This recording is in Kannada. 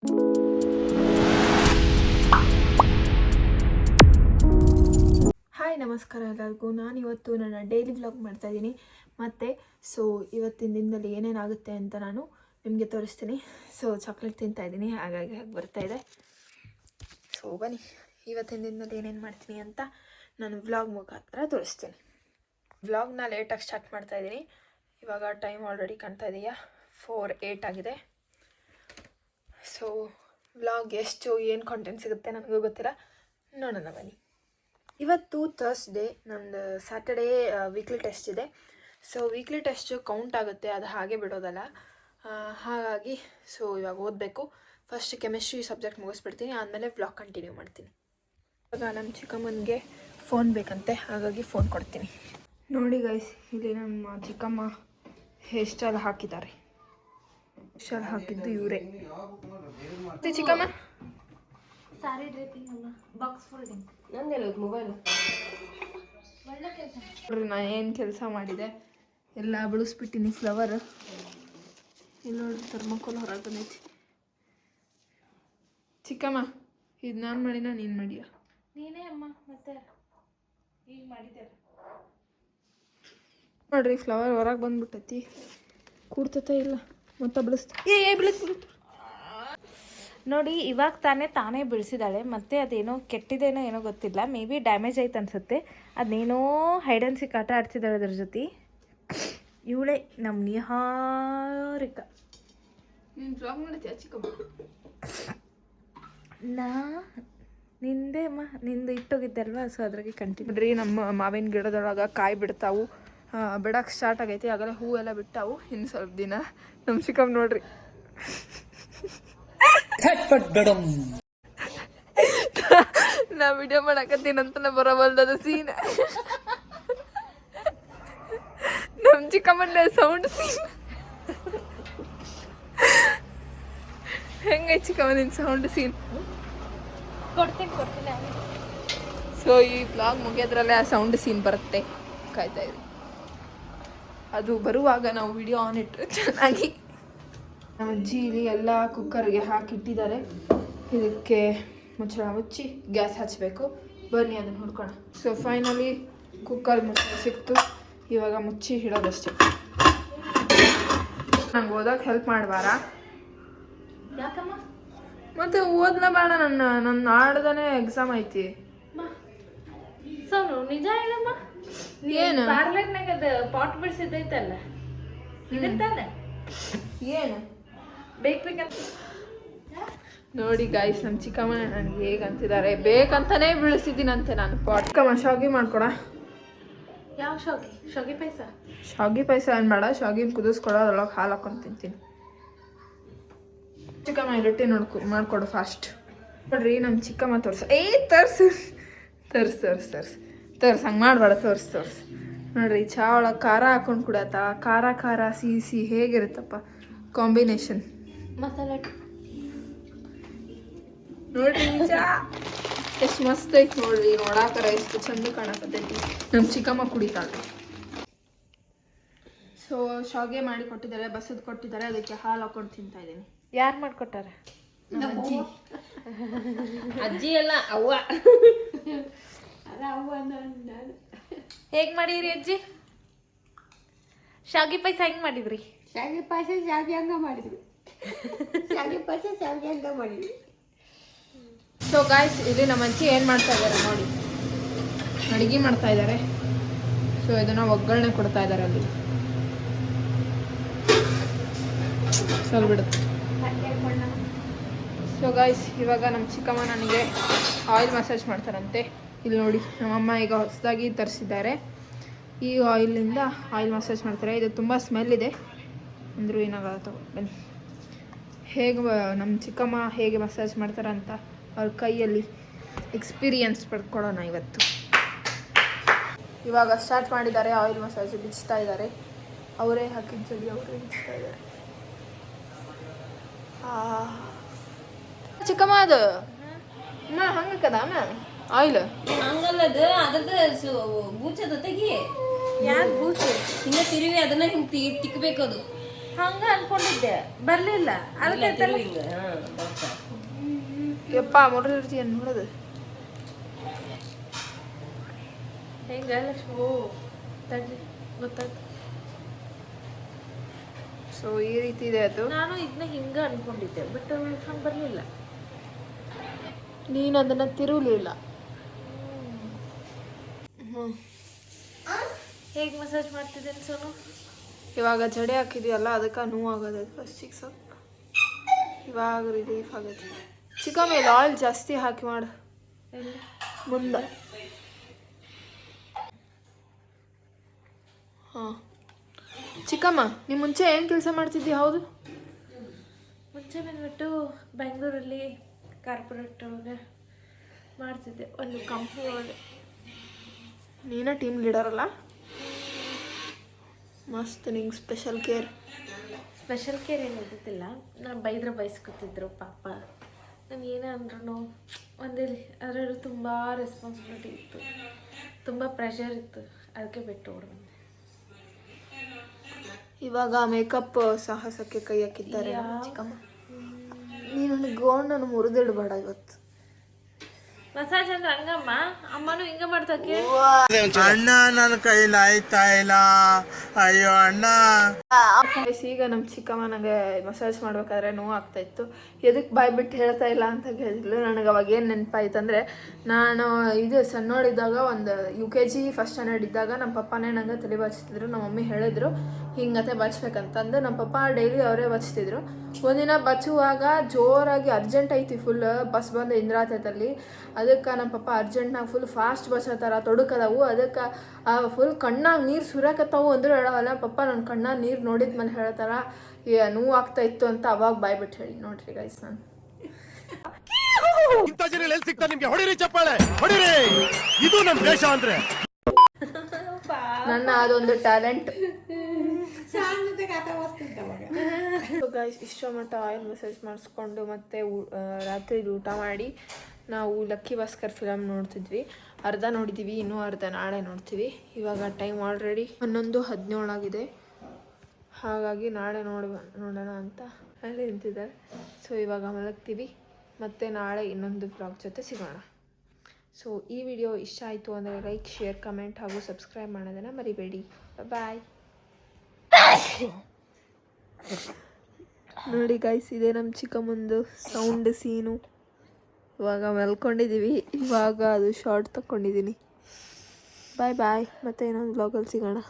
ಹಾಯ್ ನಮಸ್ಕಾರ ಎಲ್ಲರಿಗೂ. ನಾನಿವತ್ತು ನನ್ನ ಡೈಲಿ ವ್ಲಾಗ್ ಮಾಡ್ತಾಯಿದ್ದೀನಿ. ಮತ್ತು ಇವತ್ತಿನ ದಿನದಲ್ಲಿ ಏನೇನಾಗುತ್ತೆ ಅಂತ ನಾನು ನಿಮಗೆ ತೋರಿಸ್ತೀನಿ. ಚಾಕ್ಲೇಟ್ ತಿಂತಾಯಿದ್ದೀನಿ, ಹಾಗಾಗಿ ಬರ್ತಾಯಿದೆ. ಬನ್ನಿ, ಇವತ್ತಿನ ದಿನದಲ್ಲಿ ಏನೇನು ಮಾಡ್ತೀನಿ ಅಂತ ನಾನು ವ್ಲಾಗ್ ಮುಖಾಂತರ ತೋರಿಸ್ತೀನಿ. ವ್ಲಾಗ್ನ ಲೇಟಾಗಿ ಸ್ಟಾರ್ಟ್ ಮಾಡ್ತಾಯಿದ್ದೀನಿ. ಇವಾಗ ಟೈಮ್ ಆಲ್ರೆಡಿ ಕಾಣ್ತಾ ಇದೆಯಾ, 4:08 ಆಗಿದೆ. ವ್ಲಾಗ್ ಎಷ್ಟು ಏನು ಕಾಂಟೆಂಟ್ ಸಿಗುತ್ತೆ ನನಗೂ ಗೊತ್ತಿಲ್ಲ, ನೋಡೋಣ ಬನ್ನಿ. ಇವತ್ತು ಥರ್ಸ್ಡೇ, ನಂದು ಸ್ಯಾಟರ್ಡೇ ವೀಕ್ಲಿ ಟೆಸ್ಟ್ ಇದೆ. ವೀಕ್ಲಿ ಟೆಸ್ಟು ಕೌಂಟ್ ಆಗುತ್ತೆ, ಅದು ಹಾಗೆ ಬಿಡೋದಲ್ಲ. ಹಾಗಾಗಿ ಇವಾಗ ಓದಬೇಕು. ಫಸ್ಟ್ ಕೆಮಿಸ್ಟ್ರಿ ಸಬ್ಜೆಕ್ಟ್ ಮುಗಿಸ್ಬಿಡ್ತೀನಿ, ಆದಮೇಲೆ ವ್ಲಾಗ್ ಕಂಟಿನ್ಯೂ ಮಾಡ್ತೀನಿ. ಇವಾಗ ನಮ್ಮ ಚಿಕ್ಕಮ್ಮನಿಗೆ ಫೋನ್ ಬೇಕಂತೆ, ಹಾಗಾಗಿ ಫೋನ್ ಕೊಡ್ತೀನಿ. ನೋಡಿ ಗೈಸ್, ಇಲ್ಲಿ ನಮ್ಮ ಚಿಕ್ಕಮ್ಮ ಹೇರ್ ಸ್ಟೈಲ್ ಹಾಕಿದ್ದಾರೆ. ಸ್ಟೈಲ್ ಹಾಕಿದ್ದು ಇವರೇ. ಚಿಕ್ಕಮ್ಮ ಸಾರಿ ಡ್ರೇಪಿಂಗ್ ಅಲ್ಲ, ಬಾಕ್ಸ್ ಫೋಲ್ಡಿಂಗ್. ನಂದೆಲ್ಲ ಮೊಬೈಲ್ ಒಳ್ಳೆ ಕೆಲಸ ನೋಡ್ರಿ, ನಾನು ಏನು ಕೆಲಸ ಮಾಡಿದೆ, ಎಲ್ಲ ಬೆಳೆಸ್ಬಿಟ್ಟಿನಿ. ಫ್ಲವರ್ ಇಲ್ಲಿ ನೋಡ್ರಿ, ಥರ್ಮಕೋಲ್ ಹೊರಗೆ ಬಂದೈತಿ. ಚಿಕ್ಕಮ್ಮ, ಇದು ನಾನು ಮಾಡಿನ ನೀನು ಮಾಡಿಯ? ನೀನೇ ಅಮ್ಮ, ಮತ್ತೆ ಈಗ ಮಾಡಿದ್ದೇವೆ ನೋಡ್ರಿ, ಫ್ಲವರ್ ಹೊರಗೆ ಬಂದ್ಬಿಟ್ಟೈತಿ. ಕೂಡ್ತತೆ ಇಲ್ಲ, ಮತ್ತೆ ಬೆಳೆಸ್ತ ಬೆಳೆಸ್ಬಿಡ್ತು ನೋಡಿ. ಇವಾಗ ತಾನೇ ಬಿಡಿಸಿದಾಳೆ, ಮತ್ತೆ ಅದೇನೋ ಕೆಟ್ಟಿದೇನೋ ಏನೋ ಗೊತ್ತಿಲ್ಲ. ಮೇ ಬಿ ಡ್ಯಾಮೇಜ್ ಆಯ್ತು ಅನ್ಸುತ್ತೆ. ಅದೇನೋ ಹೈಡ್ ಆ್ಯಂಡ್ ಸಿಕ್ ಆಟ ಆಡ್ತಿದ್ದಾಳೆ ಅದ್ರ ಜೊತೆ. ಇವಳೇ ನಮ್ಮ ನಿಹಾರಿಕಾ. ನೀನು ಬ್ಲಾಗ್ ಮಾಡ್ತೀಯ ಚಿಕ್ಕಮ್ಮ? ನಿಂದೆ ಅಮ್ಮ, ನಿಂದು ಇಟ್ಟೋಗಿದ್ದಲ್ವಾ, ಅದ್ರಾಗೆ ಕಂಟಿನ್ಯೂ. ನೋಡ್ರಿ, ನಮ್ಮ ಮಾವಿನ ಗಿಡದೊಳಗೆ ಕಾಯಿ ಬಿಡ್ತಾವು, ಬಿಡಕ್ಕೆ ಸ್ಟಾರ್ಟ್ ಆಗೈತಿ. ಆಗಲೇ ಹೂವೆಲ್ಲ ಬಿಟ್ಟಾವು. ಇನ್ನು ಸ್ವಲ್ಪ ದಿನ ನಮ್ಮ ಚಿಕ್ಕಮ್ಮ ನೋಡ್ರಿ, ನಾ ವಿಡಿಯೋ ಮಾಡಕತ್ತೀನಂತ ಬರೋಬಲ್ದದ ಸೀನ್. ನಮ್ಮ ಚಿಕ್ಕಮ್ಮನ ಸೌಂಡ್ ಸೀನ್ ಹೆಂಗೈ ಚಿಕ್ಕಮ್ಮ ನಿನ್ನ ಸೌಂಡ್ ಸೀನ್? ಕೊಡ್ತೀನಿ. ಈ ಬ್ಲಾಗ್ ಮುಗಿಯೋದ್ರಲ್ಲೇ ಆ ಸೌಂಡ್ ಸೀನ್ ಬರುತ್ತೆ, ಕಾಯ್ತಾ ಇರಿ. ಅದು ಬರುವಾಗ ನಾವು ವಿಡಿಯೋ ಆನ್ ಇಟ್ಟರೆ ಚೆನ್ನಾಗಿ. ನಮ್ಮ ಅಜ್ಜಿ ಇಲ್ಲಿ ಎಲ್ಲ ಕುಕ್ಕರ್ಗೆ ಹಾಕಿಟ್ಟಿದ್ದಾರೆ. ಇದಕ್ಕೆ ಮುಚ್ಚಳ ಮುಚ್ಚಿ ಗ್ಯಾಸ್ ಹಚ್ಚಬೇಕು. ಬನ್ನಿ ಅದನ್ನು ಹುಡ್ಕೋಣ. ಫೈನಲಿ ಕುಕ್ಕರ್ ಮುಚ್ಚಳ ಸಿಕ್ತು. ಇವಾಗ ಮುಚ್ಚಿ ಇಡೋದಷ್ಟೇ. ನಂಗೆ ಓದೋಕೆ ಹೆಲ್ಪ್ ಮಾಡಬಾರ? ಯಾಕಮ್ಮ? ಮತ್ತೆ ಓದ್ಲ ಬೇಡ? ನನ್ನ ನಾಡ್ದಾನೆ ಎಕ್ಸಾಮ್ ಐತಿ. ನಿಜ ಹೇಳಮ್ಮ, ಏನು ಪಾರ್ಲರ್ನಾಗ ಅದು ಪಾಟ್ ಬಿಡಿಸಿದ್ದೈತಲ್ಲ, ಇದನ್ನ ಏನು ಬೇಕಂತ ನೋಡಿ ಗಾಯ್ಸ್, ನಮ್ಮ ಚಿಕ್ಕಮ್ಮ ನನಗೆ ಹೇಗೆ ಅಂತಿದ್ದಾರೆ, ಬೇಕಂತಾನೆ ಬೀಳಿಸಿದ್ದೀನಂತೆ ನಾನು ಪಾಟ್. ಚಿಕ್ಕಮ್ಮ, ಶಾವಿಗೆ ಮಾಡ್ಕೊಡ. ಯಾವ ಶಾವಿಗೆ ಪಾಯಸ? ಶಾವಿಗೆ ಪಾಯಸ ಏನು ಬೇಡ, ಶಾವಿಗೆ ಕುದಿಸ್ಕೊಡ, ಅದ್ರೊಳಗೆ ಹಾಲು ಹಾಕೊಂಡು ತಿಂತೀನಿ. ಚಿಕ್ಕಮ್ಮ ರೊಟ್ಟಿ ಮಾಡ್ಕೊಡು ಫಾಸ್ಟ್. ನೋಡ್ರಿ, ನಮ್ಮ ಚಿಕ್ಕಮ್ಮ ತೋರ್ಸ. ತರ್ಸ್ ಹಂಗೆ ಮಾಡಬೇಡ. ತೋರ್ಸ್. ನೋಡ್ರಿ, ಚಾ ಒಳಗೆ ಖಾರ ಹಾಕೊಂಡು ಕುಡಿಯತ್ತ. ಖಾರ ಸಿಹಿ ಹೇಗಿರುತ್ತಪ್ಪ ಕಾಂಬಿನೇಷನ್. ಮಸಾಲೆ ನೋಡ್ರಿ, ಚಾ ಎಷ್ಟು ಮಸ್ತ್ ಐತಿ ನೋಡ್ರಿ. ನೋಡಾಕರ ಎಷ್ಟು ಚಂದ ಕಾಣಕತ್ತೈತಿ. ನಮ್ಮ ಚಿಕ್ಕಮ್ಮ ಕುಡಿತಾಳೆ. ಶಾವಿಗೆ ಮಾಡಿ ಕೊಟ್ಟಿದ್ದಾರೆ, ಬಸದ್ ಕೊಟ್ಟಿದ್ದಾರೆ, ಅದಕ್ಕೆ ಹಾಲು ಹಾಕೊಂಡು ತಿಂತಾ ಇದ್ದೀನಿ. ಯಾರು ಮಾಡ್ಕೊಟ್ಟಾರ? ಅಜ್ಜಿ ಅಲ್ಲ, ಅವ್ವ. ಹೇಗ್ ಮಾಡಿದ್ರಿ ಅಜ್ಜಿ? ಶಾವಿಗೆ ಪಾಯಸ ಹೆಂಗ್ ಮಾಡಿದ್ರಿ? ಶಾವಿಗೆ ಪಾಯಸ ಶಾವಿಗೆ ಹಂಗ ಮಾಡಿದ್ವಿ. ಗಾಯ್ಸ್, ಇಲ್ಲಿ ನಮ್ಮ ಅಜ್ಜಿ ಏನು ಮಾಡ್ತಾ ಇದ್ದಾರೆ ನೋಡಿ, ಅಡುಗೆ ಮಾಡ್ತಾ ಇದ್ದಾರೆ. ಇದನ್ನ ಒಗ್ಗರಣೆ ಕೊಡ್ತಾ ಇದ್ದಾರೆ. ಅಲ್ಲಿ ಸ್ವಲ್ಪ ಬಿಡುತ್ತೆ. ಗಾಯ್ಸ್, ಇವಾಗ ನಮ್ಮ ಚಿಕ್ಕಮ್ಮ ನನಗೆ ಆಯಿಲ್ ಮಸಾಜ್ ಮಾಡ್ತಾರಂತೆ. ಇಲ್ಲಿ ನೋಡಿ, ನಮ್ಮಮ್ಮ ಈಗ ಹೊಸದಾಗಿ ತರಿಸಿದ್ದಾರೆ. ಈ ಆಯಿಲಿಂದ ಆಯಿಲ್ ಮಸಾಜ್ ಮಾಡ್ತಾರೆ. ಇದು ತುಂಬ ಸ್ಮೆಲ್ ಇದೆ ಅಂದರೂ ಏನಾಗಲ್ಲ. ಬನ್ನಿ, ಹೇಗೆ ನಮ್ಮ ಚಿಕ್ಕಮ್ಮ ಹೇಗೆ ಮಸಾಜ್ ಮಾಡ್ತಾರಂತ ಅವ್ರ ಕೈಯಲ್ಲಿ ಎಕ್ಸ್ಪೀರಿಯನ್ಸ್ ಪಡ್ಕೊಳ್ಳೋಣ ಇವತ್ತು. ಇವಾಗ ಸ್ಟಾರ್ಟ್ ಮಾಡಿದ್ದಾರೆ ಆಯಿಲ್ ಮಸಾಜ್, ಬಿಚ್ತಾ ಇದ್ದಾರೆ. ಅವರೇ ಹಾಕಿದ ಜಡಿ ಅವರೇ ಬಿಚ್ತಾ ಇದ್ದಾರೆ. ಚಿಕ್ಕಮ್ಮ, ಅದು ಹಂಗದ ಆಯಿಲ್ ಹಂಗಲ್ಲದು, ಅದ್ರದ್ದು ಬೂಚದ ತೆಗಿ. ಯಾಕೆ ಬೂಚೆ? ಹಿಂಗ ತಿರುವಿ ಅದನ್ನ ಹಿಂಗೆ ತಿಕ್ಕಬೇಕು. ಅದು ಹಂಗ ಅನ್ಕೊಂಡಿದ್ದೆ ಬರ್ಲಿಲ್ಲ ಅದಕ್ಕೆ ಹಿಂಗ ಬರ್ತಾ ಯಪ್ಪ ಮೊದಲಿರ್ತೀಯ ನೋಡೋದು ಹೆಂಗ ಲಕ್ಷ್ಮಿ ಓ ತಡ್ರಿ ಗೊತ್ತಾಯ್ತು. ಸೊ ಈ ರೀತಿ ಇದೆ ಅದು. ನಾನು ಇದನ್ನ ಹಿಂಗ ಅನ್ಕೊಂಡಿದ್ದೆ ಬಟ್ ಹಂಗೆ ಬರಲಿಲ್ಲ. ನೀನು ಅದನ್ನು ತಿರುವಲಿಲ್ಲ. ಹೇಗೆ ಮಸಾಜ್ ಮಾಡ್ತಿದ್ದೇನೆ ಸೋನು? ಇವಾಗ ಜಡೆ ಹಾಕಿದೆಯಲ್ಲ ಅದಕ್ಕೆ ನೋವಾಗೋದು ಫಸ್ಟಿಗೆ ಸ್ವಲ್ಪ. ಇವಾಗ ರಿಲೀಫ್ ಆಗುತ್ತೆ. ಚಿಕ್ಕ ಮೇಲೆ ಆಯಿಲ್ ಜಾಸ್ತಿ ಹಾಕಿ ಮಾಡು ಎಲ್ಲಿ ಮುಂದೆ. ಹಾಂ ಚಿಕ್ಕಮ್ಮ ನೀವು ಮುಂಚೆ ಏನು ಕೆಲಸ ಮಾಡ್ತಿದ್ದಿ? ಹೌದು ಮುಂಚೆ ಬಂದ್ಬಿಟ್ಟು ಬೆಂಗಳೂರಲ್ಲಿ ಕಾರ್ಪೊರೇಟ್ ಒಳಗೆ ಮಾಡ್ತಿದ್ದೆ, ಒಂದು ಕಂಪ್ನಿ ಒಳಗೆ. ನೀನ ಟೀಮ್ ಲೀಡರ್ ಅಲ್ಲ? ಮಸ್ತ್. ನಿಂಗೆ ಸ್ಪೆಷಲ್ ಕೇರ್ ಏನು ಇದ್ದಿದ್ದಿಲ್ಲ. ನಾನು ಬೈದ್ರೆ ಬೈಸ್ಕೊತಿದ್ರು ಪಾಪ. ನಾನು ಏನೇ ಅಂದ್ರೂ ಒಂದೇ ಅದರಲ್ಲೂ ತುಂಬ ರೆಸ್ಪಾನ್ಸಿಬಿಲಿಟಿ ಇತ್ತು, ತುಂಬ ಪ್ರೆಷರ್ ಇತ್ತು, ಅದಕ್ಕೆ ಬಿಟ್ಟು ಓಡ್ ಬಂದೆ. ಇವಾಗ ಮೇಕಪ್ ಸಾಹಸಕ್ಕೆ ಕೈ ಹಾಕಿದ್ದಾರೆ ಚಿಕ್ಕಮ್ಮ. ನೀನು ನನಗೆ ಗೋಣನ್ನು ಮುರಿದಿಡಬೇಡ ಇವತ್ತು. ಮಸಾಜ್ ಅಂದ್ರೆ ಹಂಗಮ್ಮ, ಅಮ್ಮನೂ ಹಿಂಗ ಮಾಡ್ತಕ್ಕೆ. ಅಣ್ಣ ನನ್ನ ಕೈಲಾಯ್ತಾ ಇಲ್ಲ, ಅಯ್ಯೋ ಅಣ್ಣ. ಈಗ ನಮ್ಮ ಚಿಕ್ಕಮ್ಮ ನನಗೆ ಮಸಾಜ್ ಮಾಡ್ಬೇಕಾದ್ರೆ ನೋವು ಆಗ್ತಾ ಇತ್ತು. ಎದಕ್ಕೆ ಬಾಯ್ ಬಿಟ್ಟು ಹೇಳ್ತಾ ಇಲ್ಲ ಅಂತ ಕೇಳಿದ್ಲು. ನನಗೆ ಅವಾಗ ಏನು ನೆನಪಾಯ್ತಂದರೆ, ನಾನು ಇದು ಸಣ್ಣೋಳಿದ್ದಾಗ ಒಂದು UKG ಫಸ್ಟ್ ಸ್ಟ್ಯಾಂಡರ್ಡ್ ಇದ್ದಾಗ ನಮ್ಮ ಪಪ್ಪನೇ ನಂಗೆ ತಲೆ ಬಾಚ್ತಿದ್ರು. ನಮ್ಮ ಮಮ್ಮಿ ಹೇಳಿದ್ರು ಹಿಂಗತೆ ಬಚ್ಬೇಕಂತಂದು. ನಮ್ಮ ಪಪ್ಪ ಡೈಲಿ ಅವರೇ ಬಚ್ತಿದ್ರು. ಒಂದಿನ ಬಚ್ಚುವಾಗ ಜೋರಾಗಿ ಅರ್ಜೆಂಟ್ ಐತಿ, ಫುಲ್ ಬಸ್ ಬಂದು ಇಂದ್ರಾತೈತಲ್ಲಿ. ಅದಕ್ಕೆ ನಮ್ಮ ಪಪ್ಪ ಅರ್ಜೆಂಟ್ನಾಗ ಫುಲ್ ಫಾಸ್ಟ್ ಬಚ್ಚತ್ತಾರ, ತೊಡಕದವು. ಅದಕ್ಕೆ ಫುಲ್ ಕಣ್ಣಾಗ ನೀರು ಸುರಾಕತ್ತಾವು ಅಂದ್ರೆ ಹೇಳವಲ್ಲ. ಪಪ್ಪ ನನ್ನ ಕಣ್ಣಾಗ ನೀರು ನೋಡಿದ ಮೇಲೆ ಹೇಳ್ತಾರ ನೋವು ಆಗ್ತಾ ಇತ್ತು ಅಂತ. ಅವಾಗ ಬಾಯ್ಬಿಟ್ಟು ಹೇಳಿ ನೋಡ್ರಿ ಗೈಸ್. ನಾನು ಇಂಥ ಜನ ಎಲ್ಲಿ ಸಿಗ್ತಾರೆ ನಿಮ್ಗೆ? ಹೊಡಿರಿ ಚಪ್ಪಾಳೆ, ಹೊಡಿರಿ. ಇದು ನಮ್ಮ ದೇಶ ಅಂದ್ರೆ. ನನ್ನ ಅದೊಂದು ಟ್ಯಾಲೆಂಟ್. ಗೈಸ್ ಇಷ್ಟೋ ಮಟ್ಟ ಆಯಿಲ್ ಮಸಾಜ್ ಮಾಡಿಸ್ಕೊಂಡು ಮತ್ತೆ ರಾತ್ರಿ ಊಟ ಮಾಡಿ ನಾವು ಲಕ್ಕಿ ಭಾಸ್ಕರ್ ಫಿಲಮ್ ನೋಡ್ತಿದ್ವಿ. ಅರ್ಧ ನೋಡಿದ್ದೀವಿ, ಇನ್ನೂ ಅರ್ಧ ನಾಳೆ ನೋಡ್ತೀವಿ. ಇವಾಗ ಟೈಮ್ ಆಲ್ರೆಡಿ 11:17 ಆಗಿದೆ. ಹಾಗಾಗಿ ನಾಳೆ ನೋಡೋಣ ಅಂತ ಅಲ್ಲಿ ನಿಂತಿದ್ದಾರೆ. ಸೊ ಇವಾಗ ಮಲಗ್ತೀವಿ, ಮತ್ತು ನಾಳೆ ಇನ್ನೊಂದು ವ್ಲಾಗ್ ಜೊತೆ ಸಿಗೋಣ. ಸೊ ಈ ವಿಡಿಯೋ ಇಷ್ಟ ಆಯಿತು ಅಂದರೆ ಲೈಕ್, ಶೇರ್, ಕಮೆಂಟ್ ಹಾಗೂ ಸಬ್ಸ್ಕ್ರೈಬ್ ಮಾಡೋದನ್ನು ಮರಿಬೇಡಿ. ಬಾಯ್. ನೋಡಿ ಗೈಸ್, ಇದೇ ನಮ್ಮ ಚಿಕ್ಕಮ್ಮಂದು ಸೌಂಡ್ ಸೀನು. ಇವಾಗ ಮಲ್ಕೊಂಡಿದ್ದೀವಿ. ಇವಾಗ ಅದು ಶಾರ್ಟ್ ತಗೊಂಡಿದ್ದೀನಿ. ಬಾಯ್ ಬಾಯ್. ಮತ್ತೆ ಇನ್ನೊಂದು ವ್ಲಾಗಲ್ಲಿ ಸಿಗೋಣ.